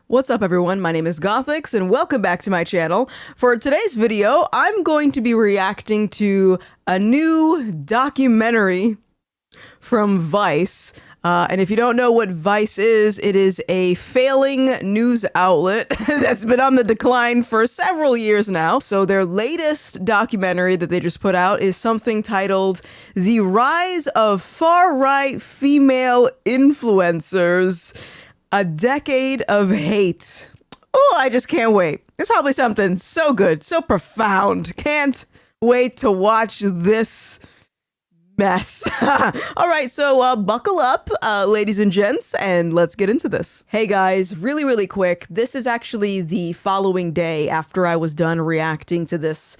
What's up everyone, my name is Gothix and welcome back to my channel. For today's video, I'm going to be reacting to a new documentary from Vice. And if you don't know what Vice is, it is a failing news outlet that's been on the decline for several years now. So their latest documentary that they just put out is something titled The Rise of Far-Right Female Influencers, a Decade of Hate. Oh, I just can't wait. It's probably something so good, so profound. Can't wait to watch this mess. All right, so buckle up, ladies and gents, and let's get into this. Hey guys, really quick. This is actually the following day after I was done reacting to this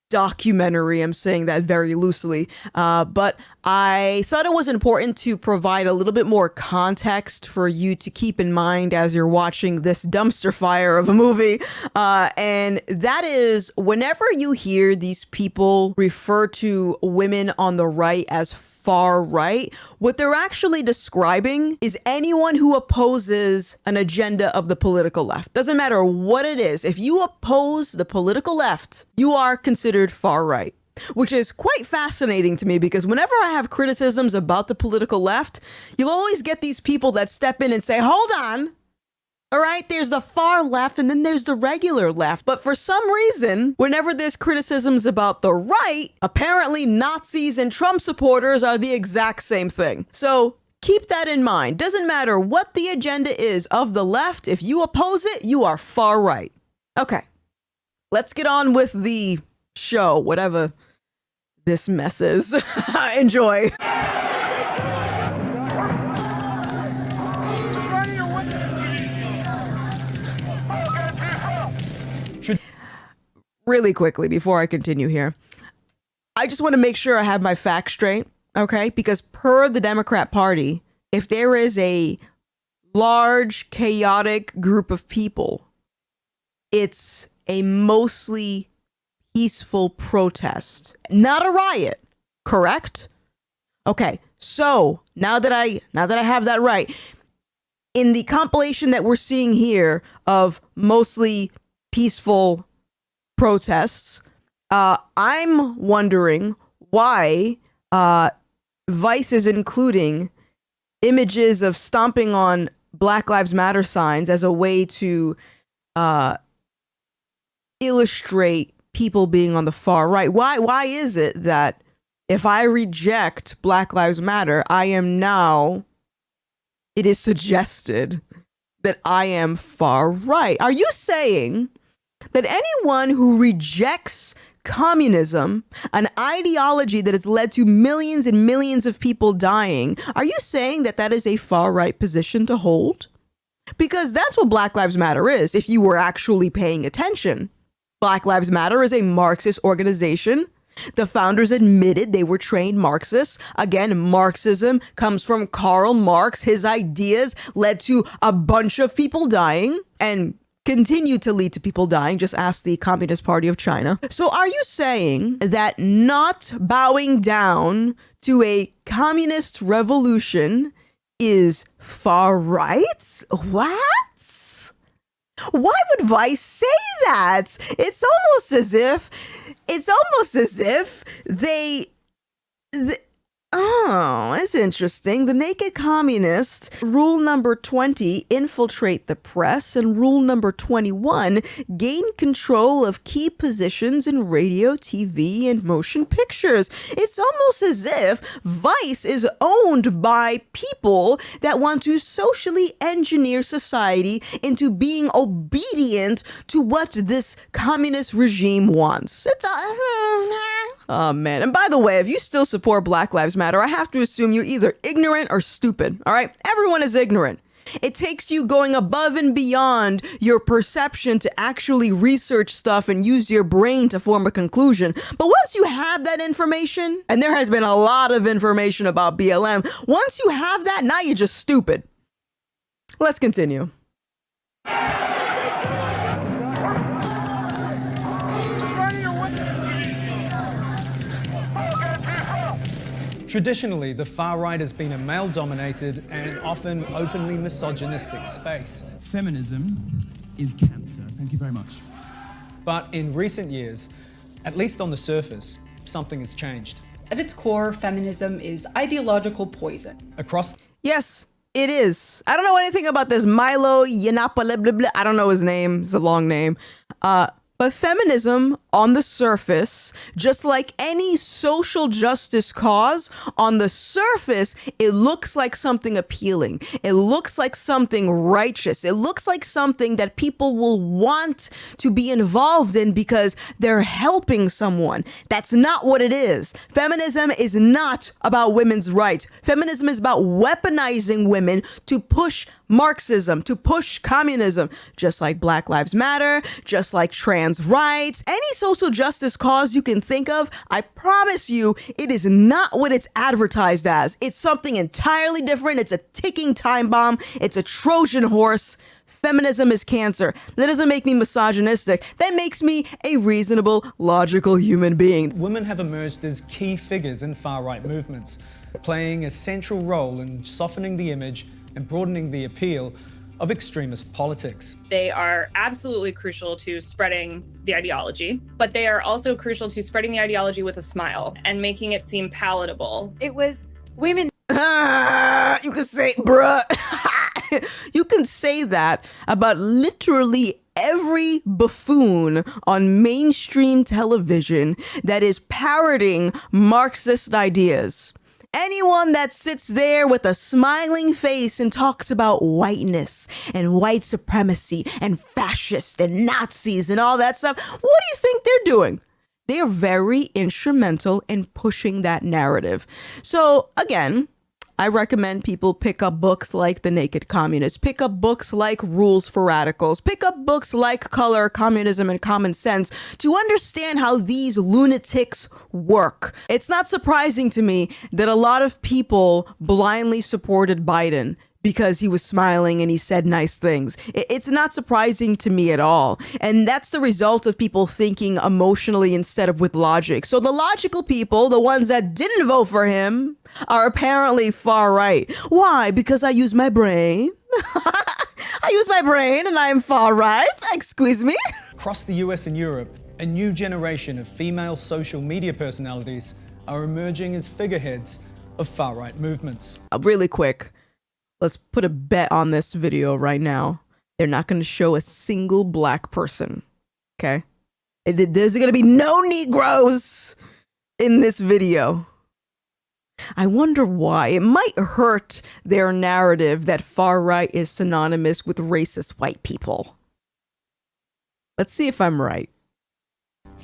documentary. I'm saying that very loosely, but I thought it was important to provide a little bit more context for you to keep in mind as you're watching this dumpster fire of a movie. And that is, whenever you hear these people refer to women on the right as far right, what they're actually describing is anyone who opposes an agenda of the political left. Doesn't matter what it is. If you oppose the political left, you are considered far right. Which is quite fascinating to me because whenever I have criticisms about the political left, you'll always get these people that step in and say, hold on. All right, there's the far left and then there's the regular left. But for some reason, whenever there's criticisms about the right, apparently Nazis and Trump supporters are the exact same thing. So keep that in mind. Doesn't matter what the agenda is of the left. If you oppose it, you are far right. Okay, let's get on with the show, whatever this mess is. Enjoy. Really quickly, before I continue here, I just want to make sure I have my facts straight, okay? Because per the Democrat Party, if there is a large, chaotic group of people, it's a mostly peaceful protest, not a riot, correct? Okay, so now that I have that right, in the compilation that we're seeing here of mostly peaceful protests, I'm wondering why Vice is including images of stomping on Black Lives Matter signs as a way to illustrate people being on the far right. Why is it that if I reject Black Lives Matter, it is suggested that I am far right? Are you saying that anyone who rejects communism, an ideology that has led to millions and millions of people dying, are you saying that that is a far right position to hold? Because that's what Black Lives Matter is, if you were actually paying attention. Black Lives Matter is a Marxist organization. The founders admitted they were trained Marxists. Again, Marxism comes from Karl Marx. His ideas led to a bunch of people dying and continue to lead to people dying. Just ask the Communist Party of China. So are you saying that not bowing down to a communist revolution is far right? What? Why would Vice say that? It's almost as if oh, that's interesting. The naked communist, rule number 20, infiltrate the press, and rule number 21, gain control of key positions in radio, TV, and motion pictures. It's almost as if Vice is owned by people that want to socially engineer society into being obedient to what this communist regime wants. It's oh man. And by the way, if you still support Black Lives Matter, I have to assume you're either ignorant or stupid. All right? Everyone is ignorant. It takes you going above and beyond your perception to actually research stuff and use your brain to form a conclusion. But once you have that information, and there has been a lot of information about BLM, once you have that, now you're just stupid. Let's continue. Traditionally, the far right has been a male-dominated and often openly misogynistic space. Feminism is cancer. Thank you very much. But in recent years, at least on the surface, something has changed. At its core, feminism is ideological poison. Across Yes, it is. I don't know anything about this Milo Yiannopoulos. I don't know his name. It's a long name. But feminism, on the surface, just like any social justice cause, on the surface, it looks like something appealing. It looks like something righteous. It looks like something that people will want to be involved in because they're helping someone. That's not what it is. Feminism is not about women's rights. Feminism is about weaponizing women to push Marxism, to push communism, just like Black Lives Matter, just like trans rights, any social justice cause you can think of. I promise you, it is not what it's advertised as. It's something entirely different. It's a ticking time bomb. It's a Trojan horse. Feminism is cancer. That doesn't make me misogynistic. That makes me a reasonable, logical human being. women have emerged as key figures in far-right movements, playing a central role in softening the image and broadening the appeal of extremist politics. They are absolutely crucial to spreading the ideology, but they are also crucial to spreading the ideology with a smile and making it seem palatable. It was women. You can say, bruh. You can say that about literally every buffoon on mainstream television that is parroting Marxist ideas. Anyone that sits there with a smiling face and talks about whiteness and white supremacy and fascists and Nazis and all that stuff, what do you think they're doing? They are very instrumental in pushing that narrative. So again, I recommend people pick up books like The Naked Communist, pick up books like Rules for Radicals, pick up books like Color, Communism, and Common Sense to understand how these lunatics work. It's not surprising to me that a lot of people blindly supported Biden because he was smiling and he said nice things. It's not surprising to me at all. And that's the result of people thinking emotionally instead of with logic. So the logical people, the ones that didn't vote for him, are apparently far right. Why? Because I use my brain? I use my brain and I am far right? Excuse me? Across the US and Europe, a new generation of female social media personalities are emerging as figureheads of far-right movements. Really quick. Let's put a bet on this video right now. They're not going to show a single black person. Okay? There's going to be no Negroes in this video. I wonder why. It might hurt their narrative that far right is synonymous with racist white people. Let's see if I'm right.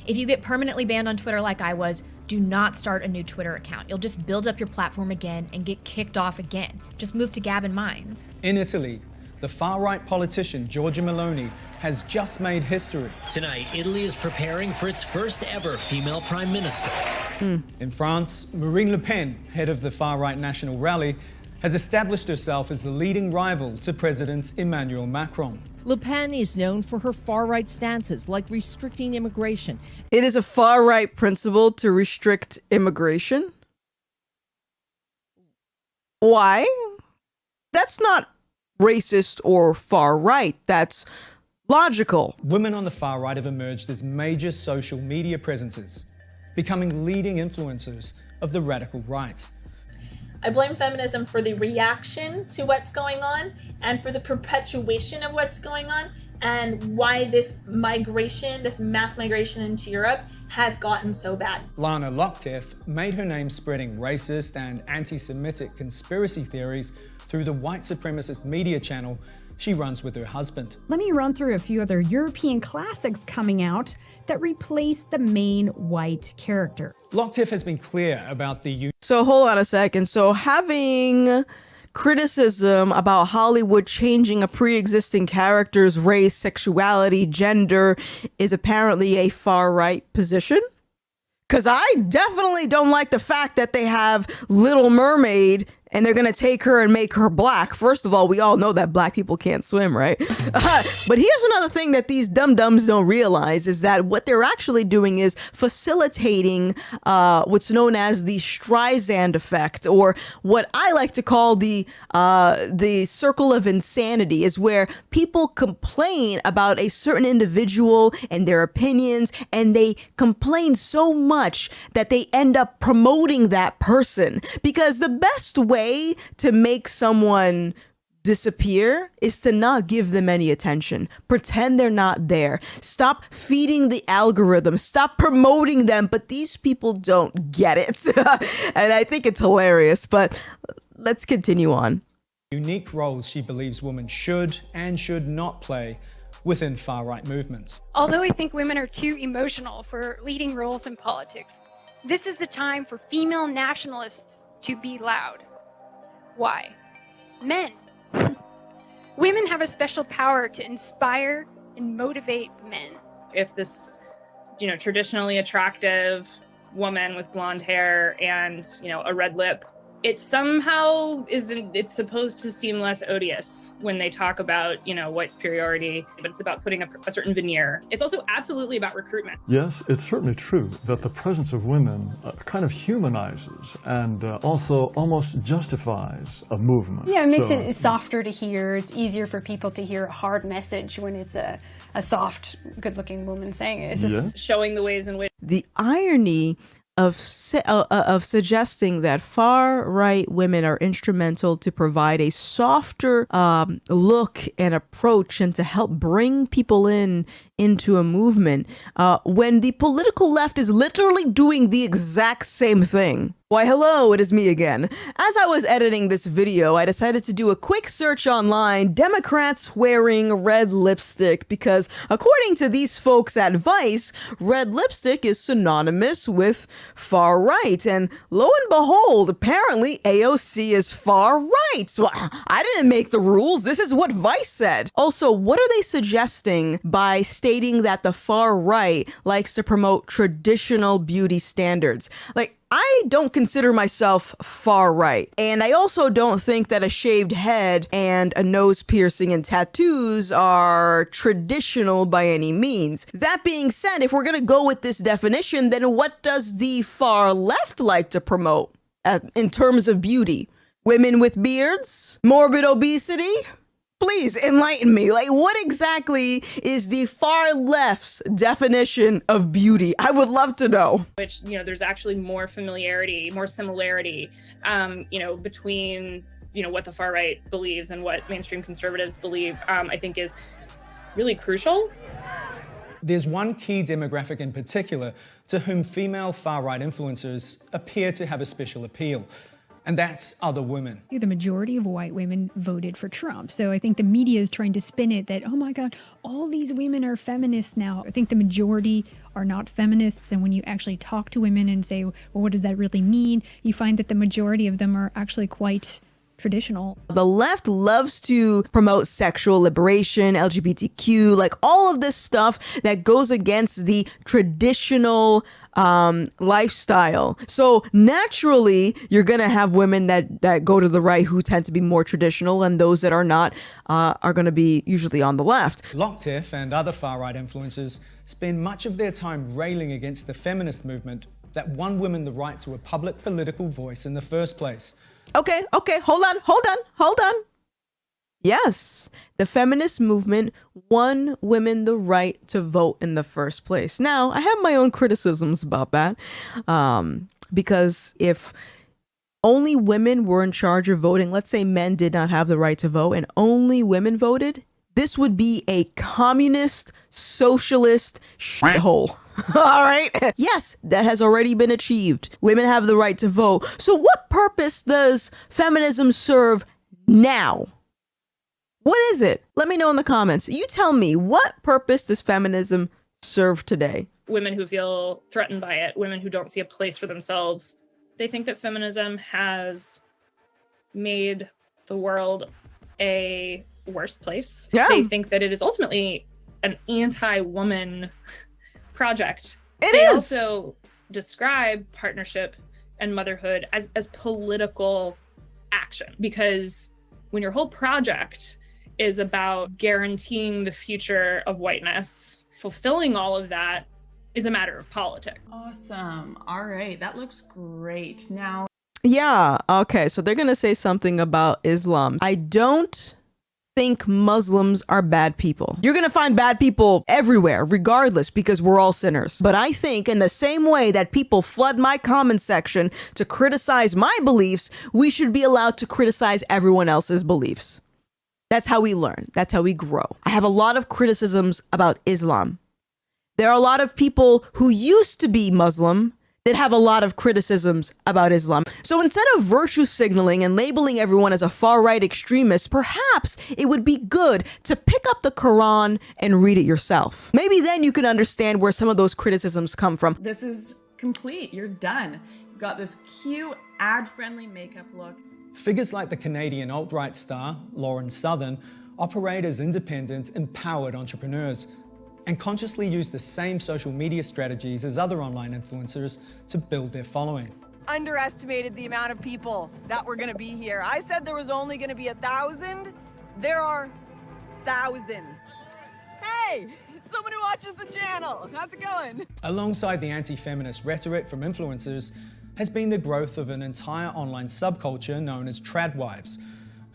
If you get permanently banned on Twitter like I was, do not start a new Twitter account. You'll just build up your platform again and get kicked off again. Just move to Gab and Minds. In Italy, the far-right politician Giorgia Meloni has just made history. Tonight, Italy is preparing for its first ever female prime minister. In France, Marine Le Pen, head of the far-right National Rally, has established herself as the leading rival to President Emmanuel Macron. Le Pen is known for her far-right stances, like restricting immigration. It is a far-right principle to restrict immigration. Why? That's not racist or far-right. That's logical. Women on the far right have emerged as major social media presences, becoming leading influencers of the radical right. I blame feminism for the reaction to what's going on and for the perpetuation of what's going on and why this migration, this mass migration into Europe has gotten so bad. Lana Locktiff made her name spreading racist and anti-Semitic conspiracy theories through the white supremacist media channel she runs with her husband. Let me run through a few other European classics coming out that replace the main white character. Locktiff has been clear about the So hold on a second. So having criticism about Hollywood changing a pre-existing character's race, sexuality, gender is apparently a far-right position? Because I definitely don't like the fact that they have Little Mermaid and they're gonna take her and make her black. First of all, we all know that black people can't swim, right? But here's another thing that these dum-dums don't realize is that what they're actually doing is facilitating what's known as the Streisand effect, or what I like to call the circle of insanity, is where people complain about a certain individual and their opinions, and they complain so much that they end up promoting that person. Because the best way to make someone disappear is to not give them any attention. Pretend they're not there. Stop feeding the algorithm. Stop promoting them. But these people don't get it. And I think it's hilarious. But let's continue on. Unique roles she believes women should and should not play within far-right movements. Although I think women are too emotional for leading roles in politics, this is the time for female nationalists to be loud. Why? Men. Women have a special power to inspire and motivate men. If this, traditionally attractive woman with blonde hair and, a red lip, it somehow it's supposed to seem less odious when they talk about, white superiority, but it's about putting a certain veneer. It's also absolutely about recruitment. Yes, it's certainly true that the presence of women kind of humanizes and also almost justifies a movement. Yeah, it makes it softer to hear. It's easier for people to hear a hard message when it's a soft, good-looking woman saying it. It's just showing the ways in which the irony of suggesting that far-right women are instrumental to provide a softer look and approach and to help bring people into a movement when the political left is literally doing the exact same thing. Why, hello, it is me again. As I was editing this video, I decided to do a quick search online, Democrats wearing red lipstick, because according to these folks at Vice, red lipstick is synonymous with far right. And lo and behold, apparently AOC is far right. So I didn't make the rules. This is what Vice said. Also, what are they suggesting by stating that the far right likes to promote traditional beauty standards? Like, I don't consider myself far right. And I also don't think that a shaved head and a nose piercing and tattoos are traditional by any means. That being said, if we're going to go with this definition, then what does the far left like to promote in terms of beauty? Women with beards? Morbid obesity? Please enlighten me. Like, what exactly is the far left's definition of beauty? I would love to know. Which, there's actually more similarity, between, what the far right believes and what mainstream conservatives believe, I think is really crucial. There's one key demographic in particular to whom female far-right influencers appear to have a special appeal. And that's other women. The majority of white women voted for Trump. So I think the media is trying to spin it that, oh my God, all these women are feminists now. I think the majority are not feminists. And when you actually talk to women and say, well, what does that really mean? You find that the majority of them are actually quite traditional. The left loves to promote sexual liberation, LGBTQ, like all of this stuff that goes against the traditional lifestyle. So naturally, you're going to have women that go to the right who tend to be more traditional, and those that are not are going to be usually on the left. Locktiff and other far-right influencers spend much of their time railing against the feminist movement that won women the right to a public political voice in the first place. Okay, hold on. Yes, the feminist movement won women the right to vote in the first place. Now, I have my own criticisms about that, because if only women were in charge of voting, let's say men did not have the right to vote and only women voted, this would be a communist, socialist shithole. All right. Yes, that has already been achieved. Women have the right to vote. So what purpose does feminism serve now? What is it? Let me know in the comments. You tell me, what purpose does feminism serve today? Women who feel threatened by it, women who don't see a place for themselves, they think that feminism has made the world a worse place. Yeah. They think that it is ultimately an anti-woman project. They also describe partnership and motherhood as political action. Because when your whole project is about guaranteeing the future of whiteness, fulfilling all of that is a matter of politics. Awesome. All right. That looks great. Now, Yeah, okay, so they're gonna say something about Islam. I don't think Muslims are bad people. You're gonna find bad people everywhere, regardless, because we're all sinners. But I think in the same way that people flood my comment section to criticize my beliefs, we should be allowed to criticize everyone else's beliefs. That's how we learn. That's how we grow. I have a lot of criticisms about Islam. There are a lot of people who used to be Muslim that have a lot of criticisms about Islam. So instead of virtue signaling and labeling everyone as a far-right extremist, perhaps it would be good to pick up the Quran and read it yourself. Maybe then you can understand where some of those criticisms come from. this is complete. You're done. You've got this cute, ad-friendly makeup look. Figures like the Canadian alt-right star, Lauren Southern, operate as independent, empowered entrepreneurs and consciously use the same social media strategies as other online influencers to build their following. Underestimated the amount of people that were gonna be here. I said there was only gonna be 1,000. There are thousands. Hey, it's someone who watches the channel. How's it going? Alongside the anti-feminist rhetoric from influencers has been the growth of an entire online subculture known as Tradwives,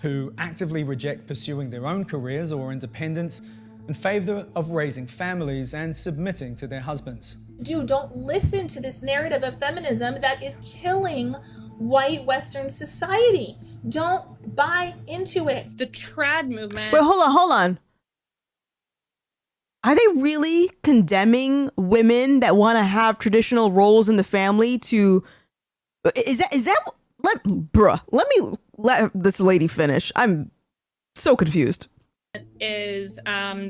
who actively reject pursuing their own careers or independence in favor of raising families and submitting to their husbands. Dude, don't listen to this narrative of feminism that is killing white Western society. Don't buy into it. The trad movement. Wait, hold on. Are they really condemning women that want to have traditional roles in the family to... Is that... Let me let this lady finish. I'm so confused. Is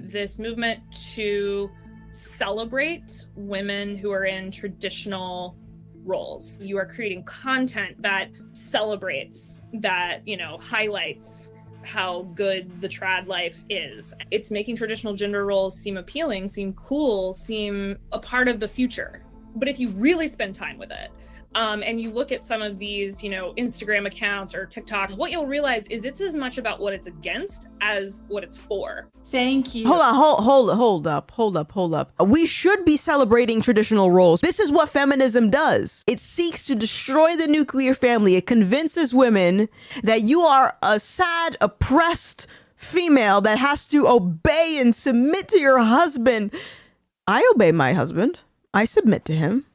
this movement to celebrate women who are in traditional roles. You are creating content that celebrates, that, highlights how good the trad life is. It's making traditional gender roles seem appealing, seem cool, seem a part of the future. But if you really spend time with it, and you look at some of these, Instagram accounts or TikToks, what you'll realize is it's as much about what it's against as what it's for. Thank you. Hold on, hold up. We should be celebrating traditional roles. This is what feminism does. It seeks to destroy the nuclear family. It convinces women that you are a sad, oppressed female that has to obey and submit to your husband. I obey my husband. I submit to him.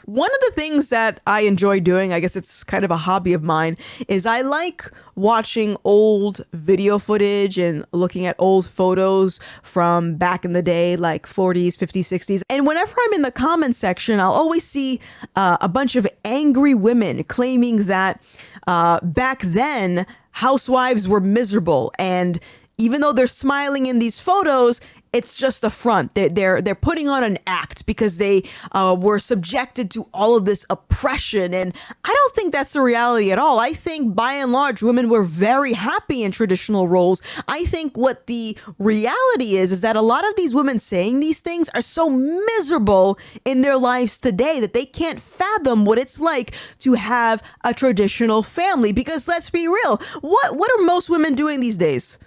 One of the things that I enjoy doing, I guess it's kind of a hobby of mine, is I like watching old video footage and looking at old photos from back in the day, like 40s, 50s, 60s. And whenever I'm in the comments section, I'll always see a bunch of angry women claiming that back then housewives were miserable. And even though they're smiling in these photos, it's just a front. They're putting on an act because they were subjected to all of this oppression. And I don't think that's the reality at all. I think by and large, women were very happy in traditional roles. I think what the reality is that a lot of these women saying these things are so miserable in their lives today that they can't fathom what it's like to have a traditional family. Because let's be real, what are most women doing these days?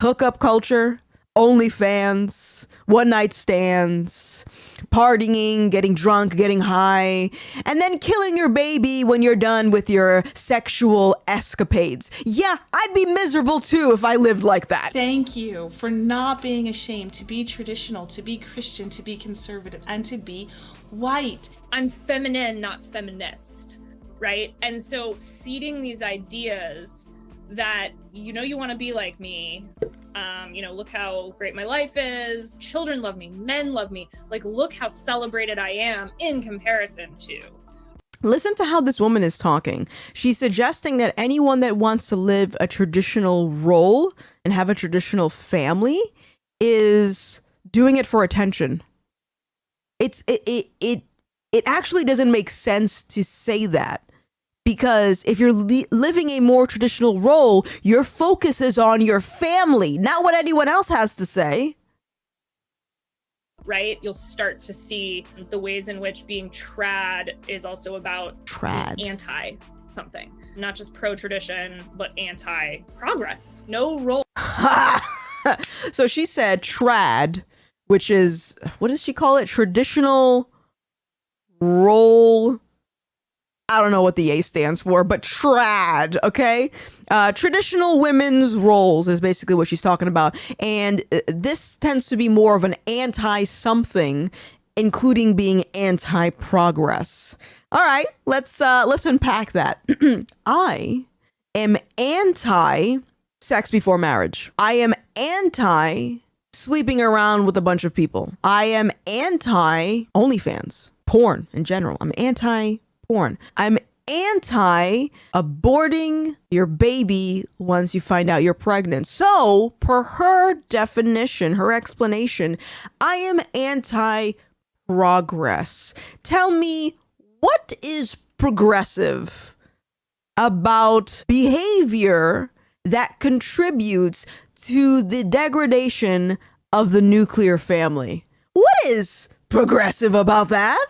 Hookup culture, OnlyFans, one-night stands, partying, getting drunk, getting high, and then killing your baby when you're done with your sexual escapades. Yeah, I'd be miserable too if I lived like that. Thank you for not being ashamed to be traditional, to be Christian, to be conservative, and to be white. I'm feminine, not feminist, right? And so seeding these ideas that, you want to be like me, look how great my life is, children love me, men love me, like, look how celebrated I am in comparison to. Listen to how this woman is talking. She's suggesting that anyone that wants to live a traditional role and have a traditional family is doing it for attention. It actually doesn't make sense to say that. Because if you're living a more traditional role, your focus is on your family, not what anyone else has to say. right? You'll start to see the ways in which being trad is also about being anti something, not just pro-tradition, but anti-progress. No role. So she said trad, which is, what does she call it? Traditional role. I don't know what the A stands for, but trad, okay? Traditional women's roles is basically what she's talking about. And this tends to be more of an anti-something, including being anti-progress. All right, let's unpack that. I am anti-sex before marriage. I am anti-sleeping around with a bunch of people. I am anti-OnlyFans, porn in general. I'm anti-porn. I'm anti-aborting your baby once you find out you're pregnant. So, per her definition, her explanation, I am anti-progress. Tell me, what is progressive about behavior that contributes to the degradation of the nuclear family? What is progressive about that?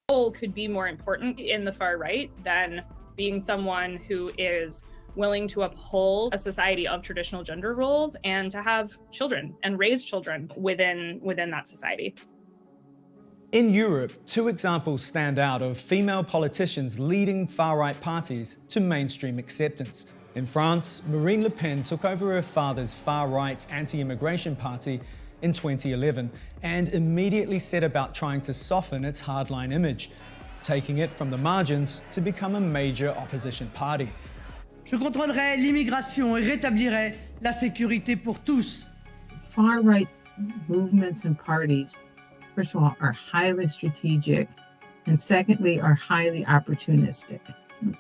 Role could be more important in the far right than being someone who is willing to uphold a society of traditional gender roles and to have children and raise children within that society. In Europe, two examples stand out of female politicians leading far-right parties to mainstream acceptance. In France, Marine Le Pen took over her father's far-right anti-immigration party in 2011 and immediately set about trying to soften its hardline image, taking it from the margins to become a major opposition party. Je contrôlerai l'immigration et rétablirai la sécurité pour tous. Far-right movements and parties, first of all, are highly strategic, and secondly, are highly opportunistic.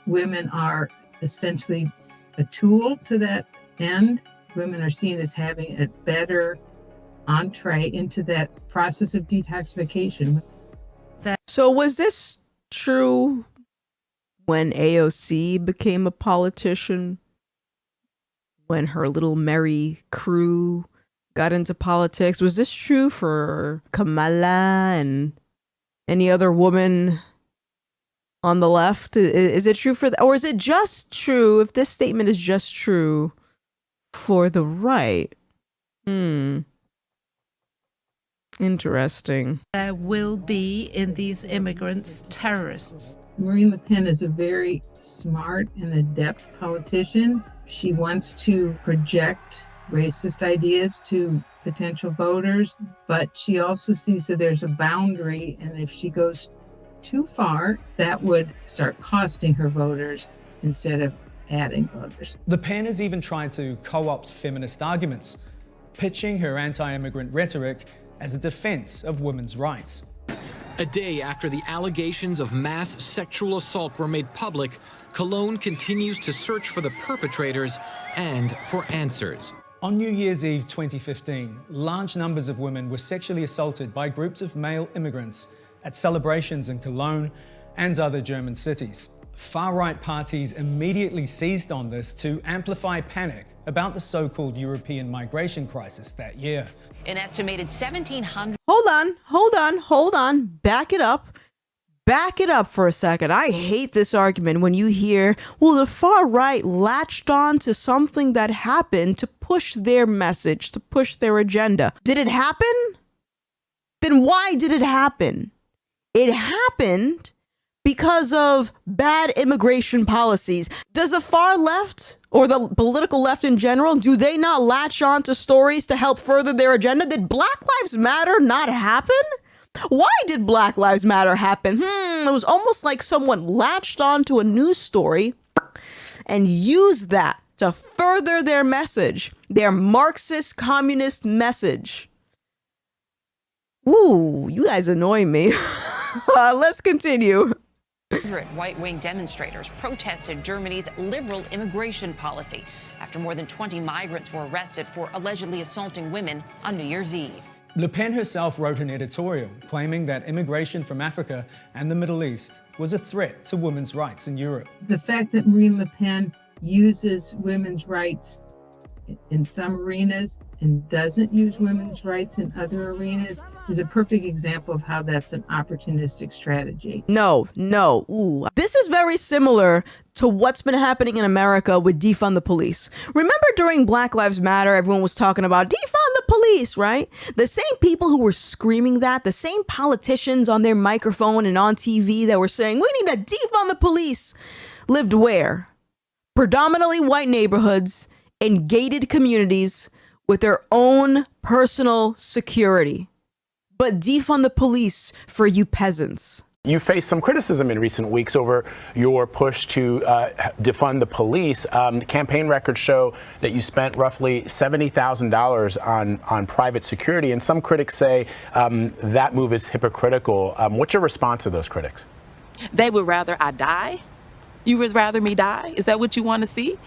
Women are essentially a tool to that end. Women are seen as having a better entree into that process of detoxification. So was this true when AOC became a politician? When her little merry crew got into politics? Was this true for Kamala and any other woman on the left? Is it true for or is it just true, if this statement is just true, for the right? Interesting. There will be in these immigrants terrorists. Marine Le Pen is a very smart and adept politician. She wants to project racist ideas to potential voters, but she also sees that there's a boundary, and if she goes too far, that would start costing her voters instead of adding voters. Le Pen has even tried to co-opt feminist arguments, pitching her anti-immigrant rhetoric as a defense of women's rights. A day after the allegations of mass sexual assault were made public, Cologne continues to search for the perpetrators and for answers. On New Year's Eve 2015, large numbers of women were sexually assaulted by groups of male immigrants at celebrations in Cologne and other German cities. Far-right parties immediately seized on this to amplify panic about the so-called European migration crisis that year. An estimated 1,700. Hold on. Back it up. Back it up for a second. I hate this argument when you hear, well, the far right latched on to something that happened to push their message, to push their agenda. Did it happen? Then why did it happen? It happened because of bad immigration policies. Does the far left or the political left in general, do they not latch on to stories to help further their agenda? Did Black Lives Matter not happen? Why did Black Lives Matter happen? It was almost like someone latched on to a news story and used that to further their message, their Marxist communist message. Ooh, you guys annoy me. Let's continue. Right-wing demonstrators protested Germany's liberal immigration policy after more than 20 migrants were arrested for allegedly assaulting women on New Year's Eve. Le Pen herself wrote an editorial claiming that immigration from Africa and the Middle East was a threat to women's rights in Europe. The fact that Marine Le Pen uses women's rights in some arenas and doesn't use women's rights in other arenas is a perfect example of how that's an opportunistic strategy. No. Ooh. This is very similar to what's been happening in America with defund the police. Remember during Black Lives Matter, everyone was talking about defund the police, right? The same people who were screaming that, the same politicians on their microphone and on TV that were saying, we need to defund the police, lived where? Predominantly white neighborhoods in gated communities with their own personal security. But defund the police for you peasants. You faced some criticism in recent weeks over your push to defund the police. Campaign records show that you spent roughly $70,000 on private security, and some critics say that move is hypocritical. What's your response to those critics? They would rather I die? You would rather me die? Is that what you want to see?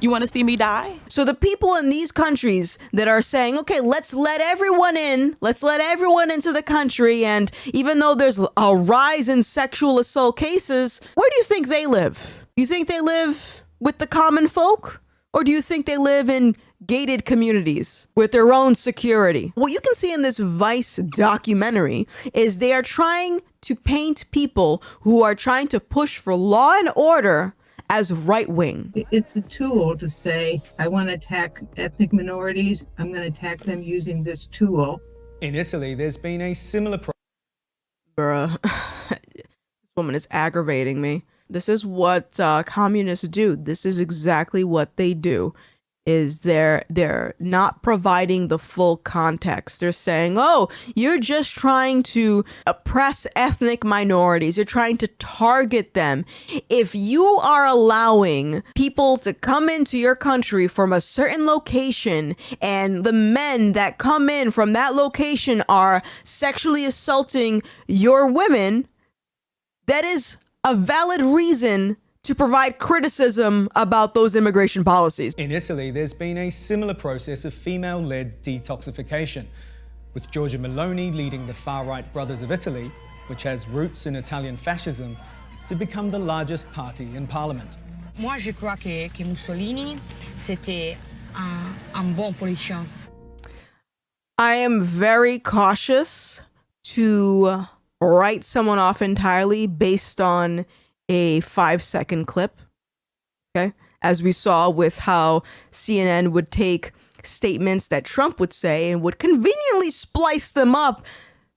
You want to see me die? So the people in these countries that are saying, okay, let's let everyone in, let's let everyone into the country, and even though there's a rise in sexual assault cases, where do you think they live? You think they live with the common folk? Or do you think they live in gated communities with their own security? What you can see in this Vice documentary is they are trying to paint people who are trying to push for law and order as right-wing. It's a tool to say, I want to attack ethnic minorities. I'm going to attack them using this tool. In Italy, there's been a similar Bruh, this woman is aggravating me. This is what communists do. This is exactly what they do. Is they're not providing the full context. They're saying, oh, you're just trying to oppress ethnic minorities. You're trying to target them. If you are allowing people to come into your country from a certain location and the men that come in from that location are sexually assaulting your women, that is a valid reason to provide criticism about those immigration policies. In Italy, there's been a similar process of female-led detoxification, with Giorgia Meloni leading the far-right Brothers of Italy, which has roots in Italian fascism, to become the largest party in parliament. Moi, je crois que Mussolini, c'était un bon politicien. I am very cautious to write someone off entirely based on a 5-second clip, okay? As we saw with how CNN would take statements that Trump would say and would conveniently splice them up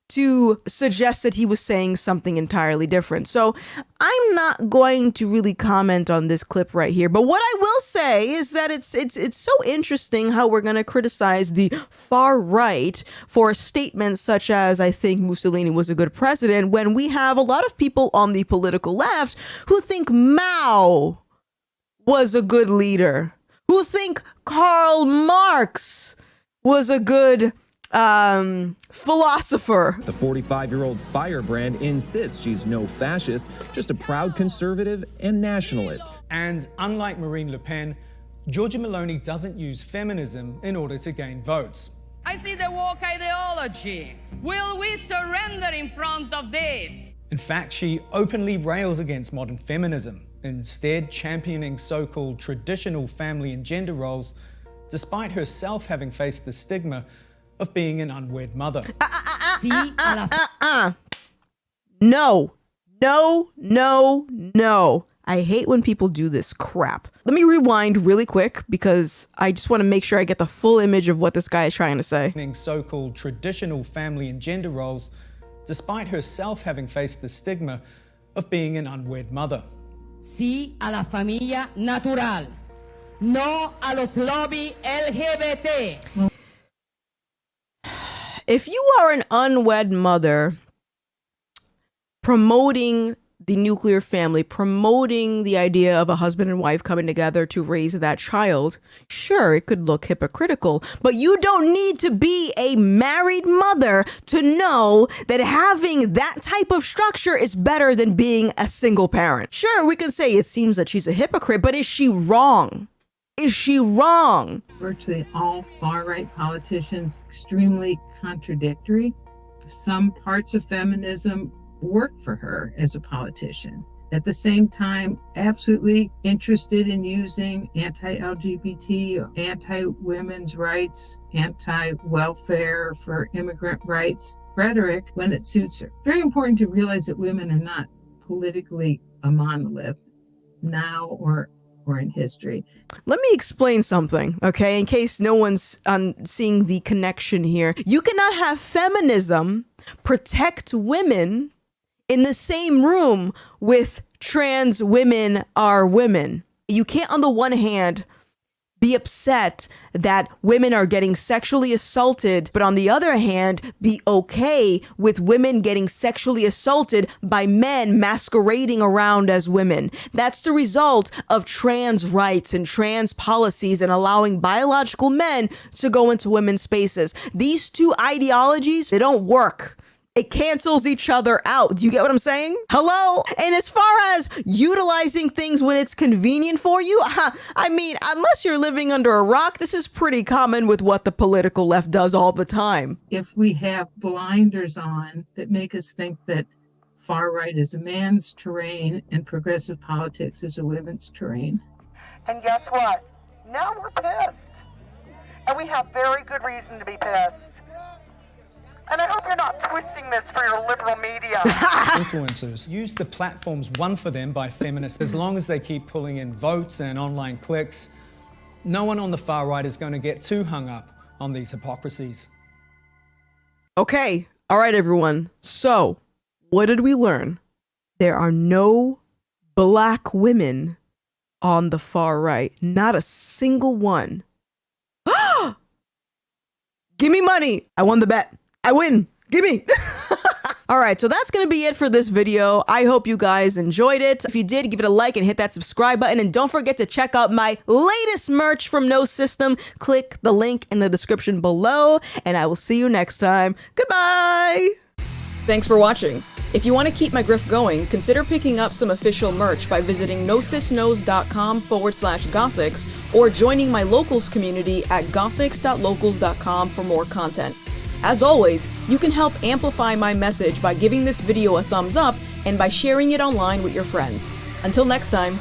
to suggest that he was saying something entirely different. So I'm not going to really comment on this clip right here, but what I will say is that it's so interesting how we're going to criticize the far right for statements such as, I think Mussolini was a good president, when we have a lot of people on the political left who think Mao was a good leader, who think Karl Marx was a good philosopher. The 45-year-old firebrand insists she's no fascist, just a proud conservative and nationalist. And unlike Marine Le Pen, Giorgia Meloni doesn't use feminism in order to gain votes. I see the woke ideology. Will we surrender in front of this? In fact, she openly rails against modern feminism, instead championing so-called traditional family and gender roles, despite herself having faced the stigma of being an unwed mother. No. I hate when people do this crap. Let me rewind really quick because I just want to make sure I get the full image of what this guy is trying to say. So-called traditional family and gender roles, despite herself having faced the stigma of being an unwed mother. Sí a la familia natural. No a los lobby LGBT. If you are an unwed mother promoting the nuclear family, promoting the idea of a husband and wife coming together to raise that child, sure, it could look hypocritical, but you don't need to be a married mother to know that having that type of structure is better than being a single parent. Sure, we can say it seems that she's a hypocrite, but is she wrong? Is she wrong? Virtually all far-right politicians, extremely contradictory. Some parts of feminism work for her as a politician. At the same time, absolutely interested in using anti-LGBT, anti-women's rights, anti-welfare for immigrant rights rhetoric when it suits her. Very important to realize that women are not politically a monolith now or in history. Let me explain something, okay, in case no one's seeing the connection here. You cannot have feminism protect women in the same room with trans women are women. You can't, on the one hand, be upset that women are getting sexually assaulted, but on the other hand, be okay with women getting sexually assaulted by men masquerading around as women. That's the result of trans rights and trans policies and allowing biological men to go into women's spaces. These two ideologies, they don't work. It cancels each other out. Do you get what I'm saying? Hello? And as far as utilizing things when it's convenient for you, I mean, unless you're living under a rock, this is pretty common with what the political left does all the time. If we have blinders on that make us think that far right is a man's terrain and progressive politics is a women's terrain. And guess what? Now we're pissed. And we have very good reason to be pissed. And I hope you're not twisting this for your liberal media. Influencers use the platforms won for them by feminists. As long as they keep pulling in votes and online clicks, no one on the far right is going to get too hung up on these hypocrisies. Okay, all right, everyone. So, what did we learn? There are no black women on the far right. Not a single one. Give me money. I won the bet. I win. Gimme. All right, so that's going to be it for this video. I hope you guys enjoyed it. If you did, give it a like and hit that subscribe button. And don't forget to check out my latest merch from No System. Click the link in the description below, and I will see you next time. Goodbye. Thanks for watching. If you want to keep my grift going, consider picking up some official merch by visiting nosysnos.com/Gothix or joining my locals community at gothix.locals.com for more content. As always, you can help amplify my message by giving this video a thumbs up and by sharing it online with your friends. Until next time.